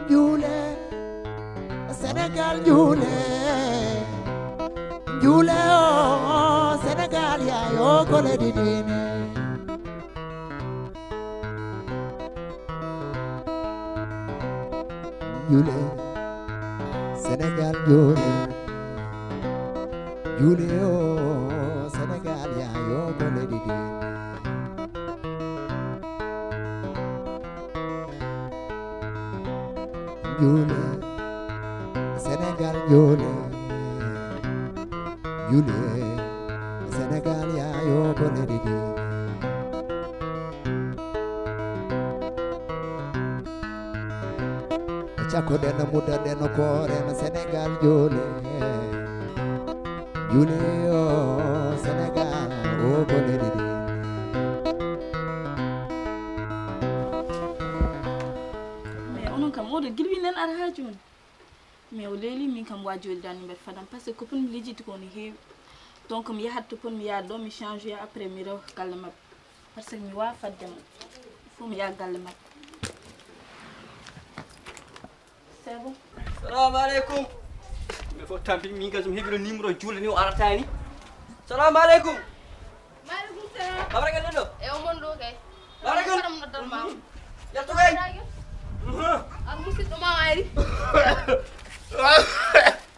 Jule Senegal Jule Jule oh Senegal ya yo kole didine Jule Senegal Jule Jule oh Senegal ya yo kole didine Jule Senegal Jule Jule Senegal ya yo kole didine Chako dena muda dena kore na Senegal Jule Jule oh Senegal oh kole didine Modo gilbi nen ar ha joni mais o leeli min kam wajjoli dan ber fadam parce que kopon mi lijiti ko ni heewi donc mi yahat to pon mi yaad do mi changer après mi rew galle mab parce que mi wa faddem fo mi yaad galle mab c'est bon Assalamu alaikum mi fo tampi min gasum hebiro numéro juule ni o aratani Assalamu alaikum Maaleykum salaam. Babacar do E o mon do kay. Babacar Faram no dal ma. yatto kay Ar musidɗo ma ari.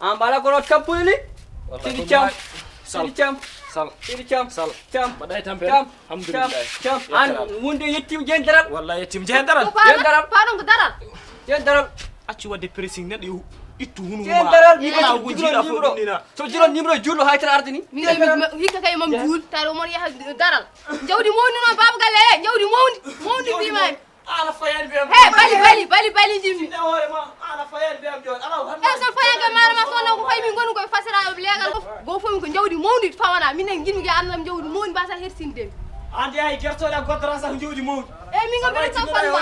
an bala ko rot kampuli Sidi Cham Sidi Cham Sal. Sidi Cham Sal. Cham Baɗay tampere. Cham Alhamdulillah. Cham an wonde yettim jendaram Wallahi yettim jehendaral. Jendaram Pardon ko daral. jendaram Acci wadde pressing neɗɗo ittu hunu jendaram mi Ala ko wujira jiro fo numéro ɗumnina. so jiro numéro jullo haytara ardini Mi hikka kay mam juul taw mon yaha daral. Jawdi mawni non baba galle e jawdi mawni bimami. Ana fayani be am. He bali jimmi. Ne hoore ma ana fayani be am joni. Ala E so fayanke mara ma sonna ko fay min gonu koy fasira legal go fomi ko jawdi mawni fawana minen gimmi ga annam jawdi mawni basa hersinde. andi ay gertoɗe goddora sa jowdi mawdi. E min ngam be tan falma.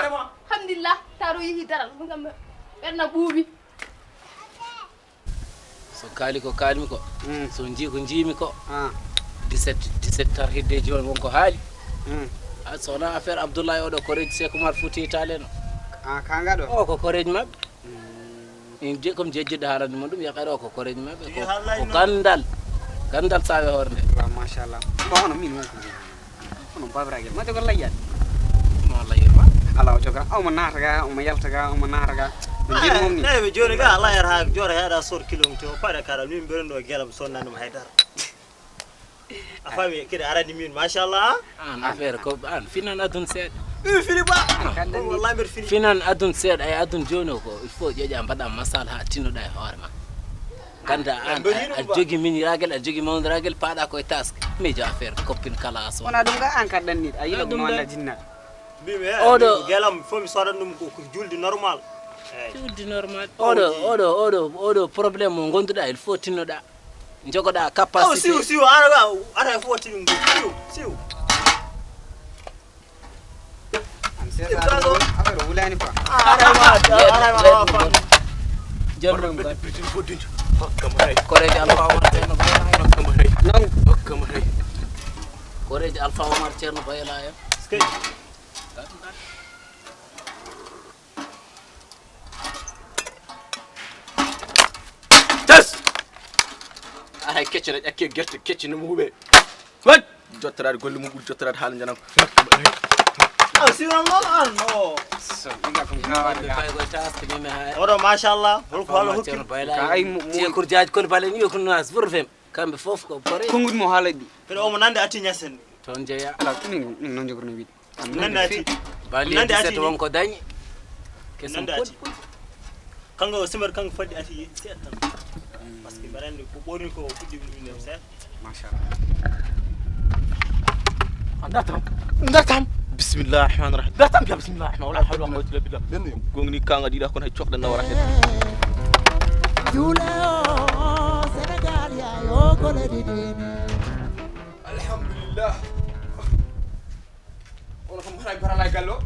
Alhamdulillah taro yihi daral min ngam berna buubi. So kaali ko kaalmi ko so jii ko jiimi ko 17 tar hidde joni wonko haali so wona affaire Abdoulaye oɗo koreji Seck Oumar Fouti Tall en kanga ɗo o ko koreji mabɓe min je comme jejjiɗo haalande mon ɗum yakare o ko koreji mabɓe ko gandal sawe hoore nde machallah mo hono min wonko hono babragel ma jogal layyade no Allah yirma ala o joga omo naataga omo yaltaga omo naataga no jiri mom ni eyi joni ga Allah yarha jora heeɗa sor kilométre o paɗa kara min mberenɗo guelam sonnanimo haydara a faami kede arani min machallah an affaire ko an finan adun seeɗa fini ba wallahi mbeɗa fini finan adun seeɗa e adun joni o ko il faut ƴoƴa mbaɗa masala ha tinnoɗa e hoore ma ganda an a jogi miñiraguel a jogi mawdiraguel paaɗa koye taske miijo affaire coppine kala so wona ɗum ga an ka ɗanniɗo a yiɗa ɗum walla jinnaɗo mbimi Oɗo- guelam fof mi sodat ɗum ko julde normal eyi julde normal oɗo probléme mo gonduɗa il faut tinnoɗa jogoɗa o capacité siw anaga ata fof tini ngu siw an seeɗa affaire o wulani quoi jonɗum Ɓe pitin foddinjo. Hokkamo hay. koreji Alpha Oumar ceerno bayela en Hokkamo hay. non Hokkamo hay. koreji Alpha Oumar ceerno bayela en Tas. Ay keccere ƴakke gerte kecce no huuɓe. Wat jottorade golle mum ɓuri jottorade haala janam. siwan noon an o so ɗiga ko gawade fay koye taske mimi ha oɗo machallah holko Allah hokki ceerno bayela ka ay ceekour diaji koli bale ni ko nuas forfem kamɓe fof ko koreji konngudi mo haalaɗi kede omo nande atti ñasen toon jeeya ala min noon jogorno wiide nande atti bali nande 17 atti ni. wonko dañi kesum nande atti kanko o simar kanko faddi atti seeɗa tan par ce que mbeɗa andi ko ɓorni ko fuɗɗi ɗuminem seeɗa machallah Ndatam. Bismillahir rahmanir rahim. Ndatam ya bismillahir rahmanir rahim. Wala hawla wala quwwata illa billah. Gongni kanga dida kon hay cokɗa nawara hen. Jule oh Senegal ya yo kole didine Alhamdulillah. Wala kam haray barala gallo.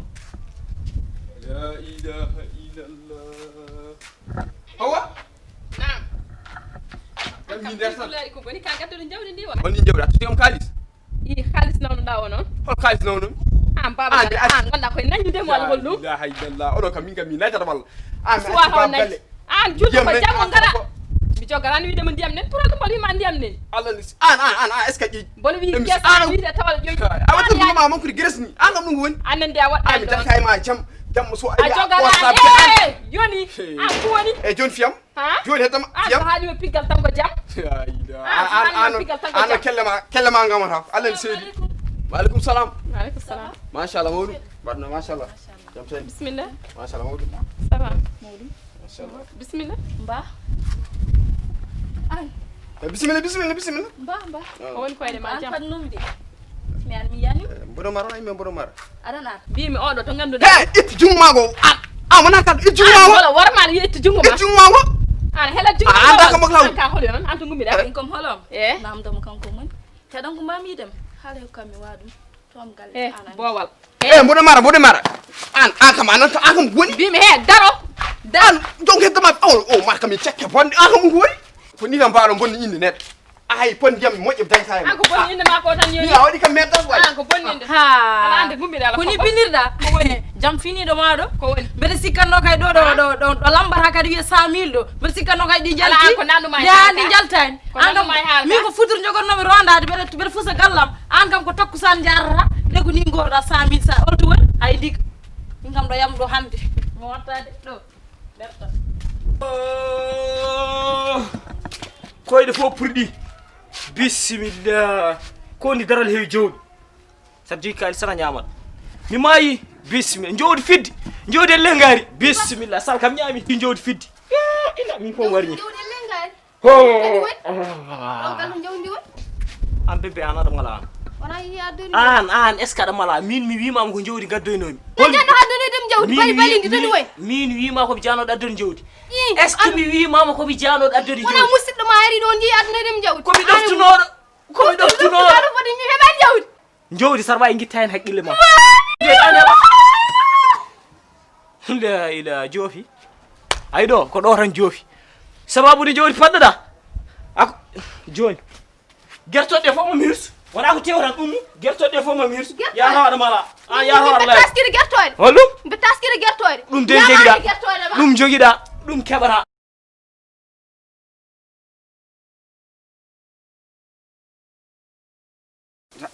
La ilaha illallah. Hawa? Naam. Kam min der tan. Ko boni ka gatto jawdi ndi wa. On ni jewda to am kalis. I khalis nawno dawo non. Hol kalis nawno. Am baba an walla koy nañu dem wal hollu. La ilaha illallah. Odo kam min kam mi najata walla. suwa hawnay an julde ko jammo ngara mi jogaran wiide mo ndiyam nen pour ko boli ma ndiyam nen Allah ni an est-ce que ji bol wi kessa wiide tawal joyi awatu ma man ko gresni an gam dum woni anen de wadda mi tan kay ma jam so a jogaran yoni an ko woni e jon fiyam joni hetam fiyam haali mo pigal tan ko jam an kellema ngamata Allah ni seedi Waalaikum salam. Waalaikum salam. Mashallah Maodo. Barna mashallah. Jam sen. Bismillah. Mashallah Maodo. Ça va Maodo. Mashallah. Bismillah. Mba. Ay. Bismillah. Mba. Won koy de ma jam. An numde. Mi an mi yani. Bodo maro ay me bodo maro. Adana. Bi mi odo to ganduda. Hey, it jungmago. Mana kat it jungmago. Wala warmal yetti jungma. It jungmago. An hela jungma. Anda kam law. Ka holi non antu ngumi da. Kom holom. Nam dam kanko man. Te donc mami dem. Hale ko mi wadum. Tom gal ana. Bowal. Bodo maro. An kam anan to akam woni. Bi mi he daro. Dan donc hetama ma kam chekke bon akam woni. Fo ni tan baaro bonni inde net. Ay pon jam moƴƴe tan tay. An ko bonni inde ma ko tan yoni. Ya wadi kam metas way. An ko bonni inde. Ha. Ala ande ngumi dala. Kuni binirda. Ko woni. Jam fini do maado. Ko woni. Bede sikkanno kay do lambata kadi wi 100000 do. Bede sikkanno kay di jalti. Ala an ko nandu ma. Ya di jaltani. An kam mi ko futur jogonno mi rondade bede fusa gallam. An kam ko takkusan jarrata. De ko ni gorda 100000 sa olto won. Ay dik. Min kam do yam do hande. Mo wattade do. Berta. Koyde fo purdi. Bismillah. Ko ni daral hewi jawdi. Sabji kali sana nyamal. Mi mayi bismillah. Jawdi fiddi. Jawdi lengari. Bismillah. Sal kam nyami jawdi fiddi. Ina mi ko warni. Jawdi lengari. Ho. Gal jawdi won. Am bebe ana dum ngala. Wana yi adoni. An est ce que mala min mi wima am ko jawdi gaddoynomi. Jando adoni dem jawdi bali ndi toni way. Min wima ko jano addon jawdi. Est ce que mi wima ko bi jano addoni jawdi. Wana musiddo ma ari do ndi adoni dem jawdi. Ko mi doftunodo. Ko mi doftunodo. Ado fodi mi heba jawdi. Jawdi sarba ngitta hen hakkille ma. La ila jofi. Ay do ko do tan jofi. Sababu ni jawdi faddada. Ak joni. Gertode fo mo mirs. Wala ko tewran dum gertode fo mo mirs. Ya haada mala. Ya haada la. Taskiri gertode. Holum? Be taskiri gertode. Dum de jogida. Dum jogida. Dum kebara.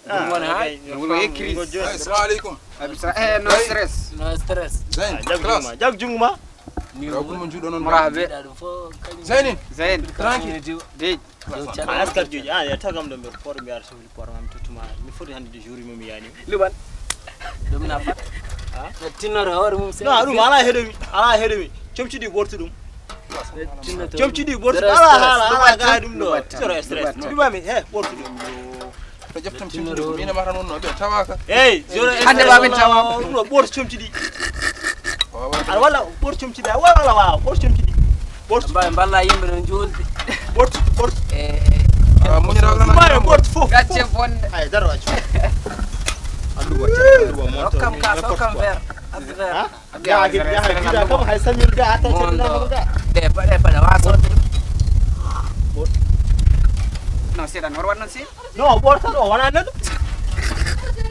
Assalamu alaikum. No stress. No stress. Zain. Jag jungma. Rakul mon judo non. Marabe. Zainin. Zain. Tranquille. Dey. askar joji ya tagam do mer por mi ar so por mam tutuma mi foti hande de jour mi yani Liban. Dum na fat. Ha? Tinoro hor mum se. no dum ala hedomi comcidi bortu dum Tinoro. comcidi bortu ala ga dum do zero stress bimami bortu dum To jeftam cimtude mina mata non no be tawaka. zero hande ba min tawa no bortu comcidi ala wala bortu comcidi wala wa bortu comcidi bortu Mballa yimbe non joldi. bortu Munyira wala ma bortu fof gacce bonde. ay daro accu Okam ka okam ver. ya kam hay samir ga ata Mondo. De pada waso. No sedan war wannan si. no bortu do wana nadu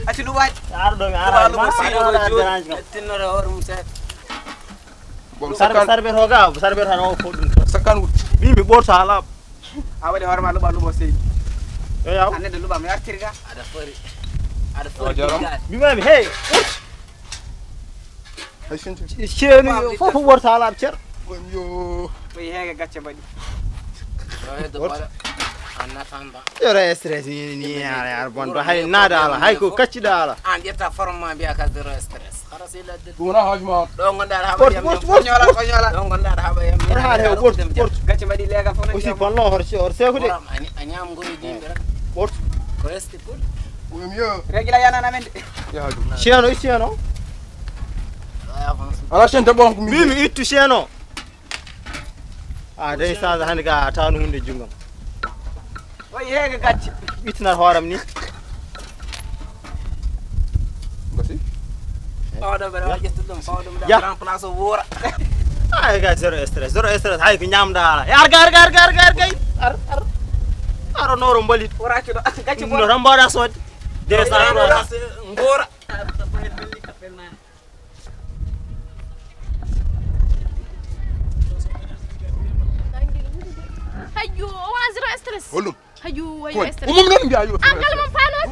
Ati du waj. ar do ara ma Tinoro hor mum se. sarbe hoga sarbe hano ko dum Sakan wut. mi bortu ala Awade war ma luba sey. ya Ane de luba mi artirga. Ada fori. Ada Wajaram. fori. bimami Hay shinti. cheni fofu bortu ala cer Yo. Bay hega gacce badi. Do wala. Anna famba. Yore stress ni yar bon hay nada ala hay ko kaccida ala. An jetta forma biya ka zero stress. Khalas ila de. Guna hajma. Do gonda haba yam. Konyola konyola. Do gonda haba yam. Har bortu Gacce badi lega fona. aussi fallo horse ko de Anyam ngoni jimbe rek. bortu Ko esti pul. Yo. Regila yana na men. Ya haju. siano Ala shente bon ko mi. mimi ittu siano dai sa hande ga tanu hunde jungam Way hega gacce. itnar horam ni Basi. Odo be wajitu dum fawdum da Ya. grand place wora. ay ga zero stress hay ko nyamda ala yar gar kay aro noro mbalit Wora ci do gacce no rambada sod de sa ngora. stress hollum haju wayo stress umum non mbiya yo an kala mon panos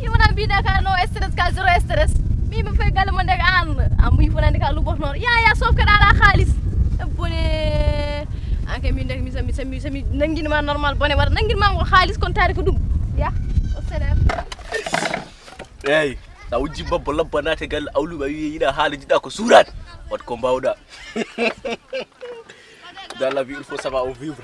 yimana bida ka no stress ka zero stress mi ma fay gal mon daga an amuy fonande ka lu box non ya sof ka dala khalis bone anke min nek mi sami nangin ma normal bone war nangin ma ngol khalis kon tari ko dum ya salam Hey, tahu jimba bola bana tegal aulu bayu ida hali jida ko surat wat ko bawda. Dans la vie il faut savoir vivre.